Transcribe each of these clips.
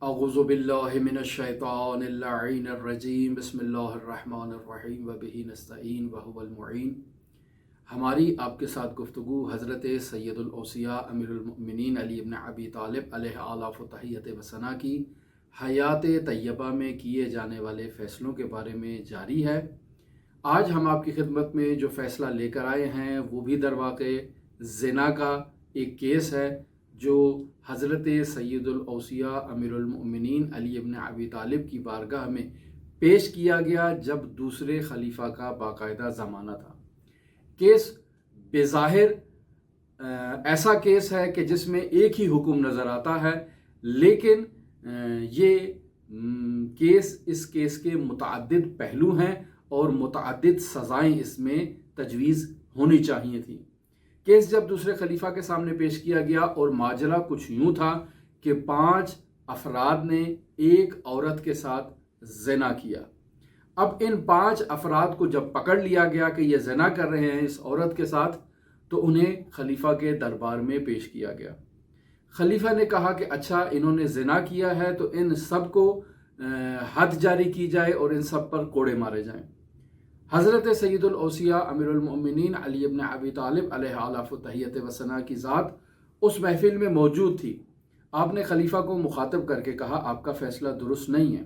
अऊज़ु बिल्लाहि मिनश्शैतानिर्रजीम बिस्मिल्लाहिर्रहमानिर्रहीम व बिही नस्तईन व हुवल मुईन। हमारी आपके साथ गुफ्तगू हज़रत सैयदुल औसिया अमीरुल मोमिनीन अली इब्न अबी तालिब अलैहि आलाफ व तहियत व सना की हयात तय्यबा में किए जाने वाले फ़ैसलों के बारे में जारी है। आज हम आपकी खिदमत में जो फ़ैसला लेकर आए हैं वो भी दरवाक़े ज़िना का एक केस है जो हज़रत सैयदुल औसिया अमीरुल मोमिनीन अली इब्न अबी तालिब की बारगाह में पेश किया गया जब दूसरे खलीफा का बाकायदा ज़माना था। केस बेज़ाहिर ऐसा केस है कि जिसमें एक ही हुक्म नज़र आता है, लेकिन ये इस केस के मुतअद्दिद पहलू हैं और मुतअद्दिद सज़ाएँ इसमें तजवीज़ होनी चाहिए थी। केस जब दूसरे खलीफा के सामने पेश किया गया और माजरा कुछ यूँ था कि 5 अफराद ने एक औरत के साथ ज़िना किया। अब इन 5 अफराद को जब पकड़ लिया गया कि ये ज़िना कर रहे हैं इस औरत के साथ, तो उन्हें खलीफा के दरबार में पेश किया गया। खलीफा ने कहा कि अच्छा, इन्होंने ज़िना किया है तो इन सब को हद जारी की जाए और इन सब पर कोड़े मारे जाएं। हज़रत सैयदुल औसिया अमीरुल मोमिनीन अली इब्न अबी तालिब अलैहि आलाफ व तहियत व सना की ज़ात उस महफिल में मौजूद थी। आपने खलीफा को मुखातब करके कहा, आपका फ़ैसला दुरुस्त नहीं है,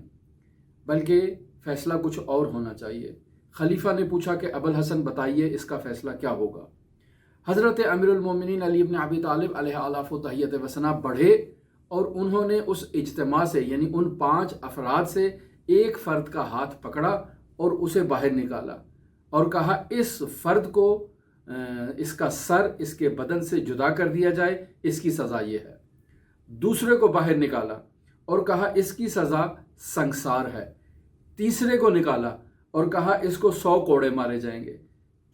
बल्कि फ़ैसला कुछ और होना चाहिए। खलीफा ने पूछा कि अबुल हसन बताइए, इसका फ़ैसला क्या होगा। हज़रत अमीरुल मोमिनीन अली इब्न अबी तालिब अलैहि आलाफ व तहियत व सना बढ़े और उन्होंने उस इज्तिमा से, यानी उन 5 अफराद से एक फ़र्द का हाथ पकड़ा और उसे बाहर निकाला और कहा, इस फ़र्द को इसका सर इसके बदन से जुदा कर दिया जाए, इसकी सज़ा ये है। दूसरे को बाहर निकाला और कहा, इसकी सज़ा संसार है। तीसरे को निकाला और कहा, इसको 100 कोड़े मारे जाएंगे।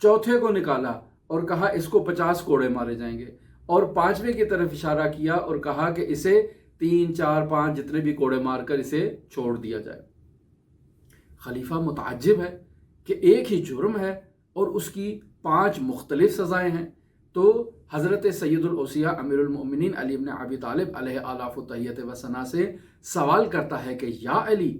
चौथे को निकाला और कहा, इसको 50 कोड़े मारे जाएंगे। और 5वें की तरफ इशारा किया और कहा कि इसे 3, 4, 5 जितने भी कोड़े मारकर इसे छोड़ दिया जाए। खलीफा मुताज्जिब है कि एक ही जुर्म है और उसकी 5 मुख्तलिफ सज़ाएँ हैं। तो हज़रत सैयदुल औसिया अमीरुल मोमिनीन अली इब्न अबी तालिब अलैहि आलाफ व तहियत व सना से सवाल करता है कि या अली,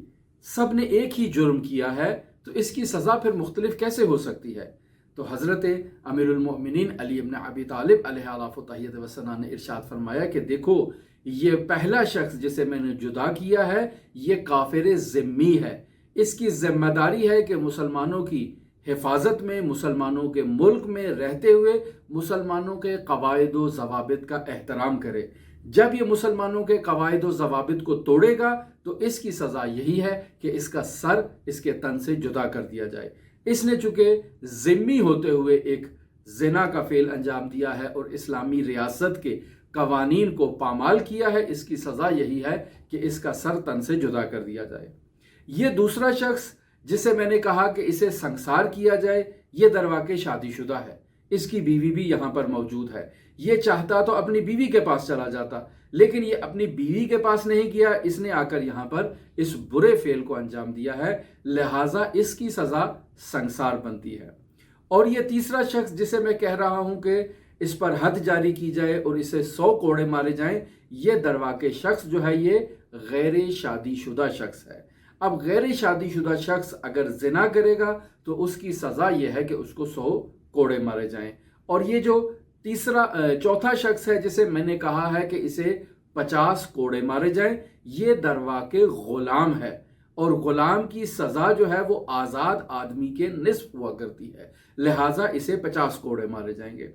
सब ने एक ही जुर्म किया है तो इसकी सज़ा फिर मुख्तलिफ कैसे हो सकती है। तो हज़रत अमीरुल मोमिनीन अली इब्न अबी तालिब अलैहि आलाफ व तहियत व सना ने इरशाद फरमाया कि देखो, ये पहला शख्स जिसे मैंने जुदा किया है ये काफिर ज़िम्मी है। इसकी ज़िम्मेदारी है कि मुसलमानों की हिफाजत में, मुसलमानों के मुल्क में रहते हुए मुसलमानों के क़वाइद व ज़वाबित का एहतराम करे। जब ये मुसलमानों के क़वाइद व ज़वाबित को तोड़ेगा तो इसकी सज़ा यही है कि इसका सर इसके तन से जुदा कर दिया जाए। इसने चूँकि ज़िम्मी होते हुए एक ज़िना का फ़ेल अंजाम दिया है और इस्लामी रियासत के कवानीन को पामाल किया है, इसकी सज़ा यही है कि इसका सर तन से जुदा कर दिया जाए। ये दूसरा शख्स जिसे मैंने कहा कि इसे संसार किया जाए, ये दरवाके शादीशुदा है, इसकी बीवी भी यहाँ पर मौजूद है। ये चाहता तो अपनी बीवी के पास चला जाता, लेकिन ये अपनी बीवी के पास नहीं गया, इसने आकर यहाँ पर इस बुरे फेल को अंजाम दिया है, लिहाजा इसकी सज़ा संसार बनती है। और ये तीसरा शख्स जिसे मैं कह रहा हूँ कि इस पर हद जारी की जाए और इसे 100 कोड़े मारे जाएं, ये दरवाके शख्स जो है ये गैर शादीशुदा शख्स है। अब गैर शादीशुदा शख्स अगर ज़िना करेगा तो उसकी सज़ा यह है कि उसको 100 कोड़े मारे जाएं। और ये जो चौथा शख्स है जिसे मैंने कहा है कि इसे 50 कोड़े मारे जाएं, ये दरवाके ग़ुलाम है और ग़ुलाम की सज़ा जो है वो आज़ाद आदमी के निस्फ हुआ करती है, लिहाजा इसे 50 कोड़े मारे जाएंगे।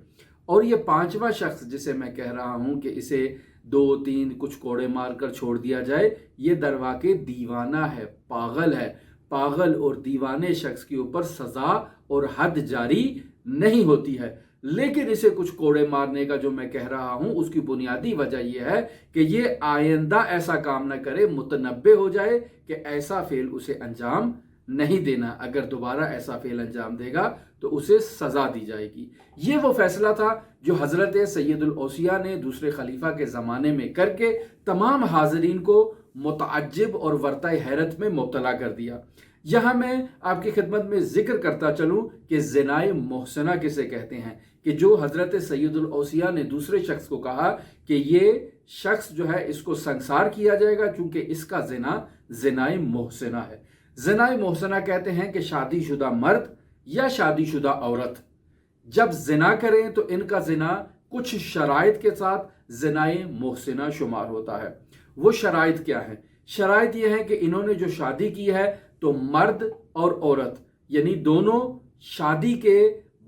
और ये 5वां शख्स जिसे मैं कह रहा हूँ कि इसे 2-3 कुछ कोड़े मारकर छोड़ दिया जाए, ये दरवाके दीवाना है, पागल है। पागल और दीवाने शख्स के ऊपर सज़ा और हद जारी नहीं होती है, लेकिन इसे कुछ कोड़े मारने का जो मैं कह रहा हूँ उसकी बुनियादी वजह यह है कि ये आइंदा ऐसा काम न करे, मुतनब्बे हो जाए कि ऐसा फेल उसे अंजाम नहीं देना। अगर दोबारा ऐसा फेल अंजाम देगा तो उसे सज़ा दी जाएगी। ये वो फैसला था जो हज़रत सैयदुल औसिया ने दूसरे खलीफा के ज़माने में करके तमाम हाज़रीन को मुतअज्जिब और वर्ता हैरत में मुब्तला कर दिया। यहाँ मैं आपकी खिदमत में ज़िक्र करता चलूँ कि ज़िनाए मोहसना किसे कहते हैं, कि जो हज़रत सैयदुल औसिया ने दूसरे शख्स को कहा कि ये شخص جو ہے اس کو سنسار کیا جائے گا، چونکہ اس کا زنا زنائے محسنہ ہے۔ زنائے محسنہ کہتے ہیں کہ شادی شدہ مرد یا شادی شدہ عورت جب زنا کریں تو ان کا زنا کچھ شرائط کے ساتھ زنائے محسنہ شمار ہوتا ہے۔ وہ شرائط کیا ہیں؟ شرائط یہ ہے کہ انہوں نے جو شادی کی ہے تو مرد اور عورت یعنی دونوں شادی کے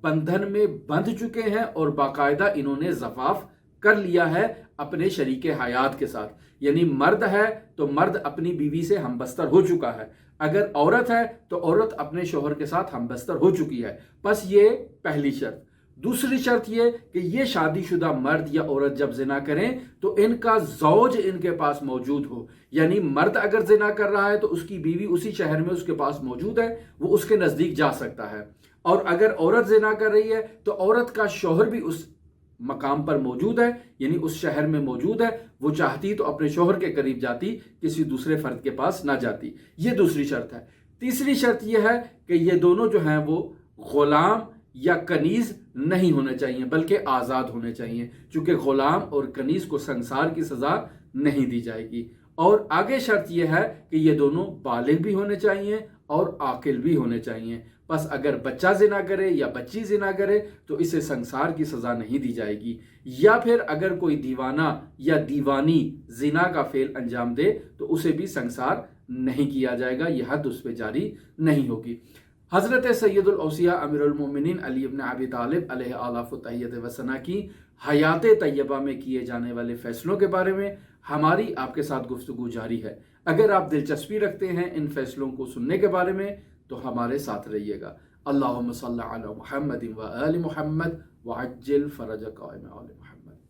بندھن میں بندھ چکے ہیں اور باقاعدہ انہوں نے زفاف کر لیا ہے اپنے شریک حیات کے ساتھ، یعنی مرد ہے تو مرد اپنی بیوی سے ہم بستر ہو چکا ہے، اگر عورت ہے تو عورت اپنے شوہر کے ساتھ ہم بستر ہو چکی ہے۔ بس یہ پہلی شرط۔ دوسری شرط یہ کہ یہ شادی شدہ مرد یا عورت جب زنا کریں تو ان کا زوج ان کے پاس موجود ہو، یعنی مرد اگر زنا کر رہا ہے تو اس کی بیوی اسی شہر میں اس کے پاس موجود ہے، وہ اس کے نزدیک جا سکتا ہے، اور اگر عورت زنا کر رہی ہے تو عورت کا شوہر بھی اس مقام پر موجود ہے، یعنی اس شہر میں موجود ہے، وہ چاہتی تو اپنے شوہر کے قریب جاتی، کسی دوسرے فرد کے پاس نہ جاتی۔ یہ دوسری شرط ہے۔ تیسری شرط یہ ہے کہ یہ دونوں جو ہیں وہ غلام یا کنیز نہیں ہونے چاہیے بلکہ آزاد ہونے چاہیے، چونکہ غلام اور کنیز کو سنسار کی سزا نہیں دی جائے گی۔ اور آگے شرط یہ ہے کہ یہ دونوں بالغ بھی ہونے چاہیے اور عاقل بھی ہونے چاہیے۔ بس اگر بچہ زنا کرے یا بچی زنا کرے تو اسے سنسار کی سزا نہیں دی جائے گی، یا پھر اگر کوئی دیوانہ یا دیوانی زنا کا فعل انجام دے تو اسے بھی سنسار نہیں کیا جائے گا، یہ حد اس پہ جاری نہیں ہوگی۔ حضرت سید الاوصیاء امیر المومنین علی ابن ابی طالب علیہ آلاف تحیت و ثنا کی حیات طیبہ میں کیے جانے والے فیصلوں کے بارے میں ہماری آپ کے ساتھ گفتگو جاری ہے۔ اگر آپ دلچسپی رکھتے ہیں ان فیصلوں کو سننے کے بارے میں تو ہمارے ساتھ رہیے گا۔ اللہم صلی علی محمد و آل محمد وعجل فرج قائم آل محمد۔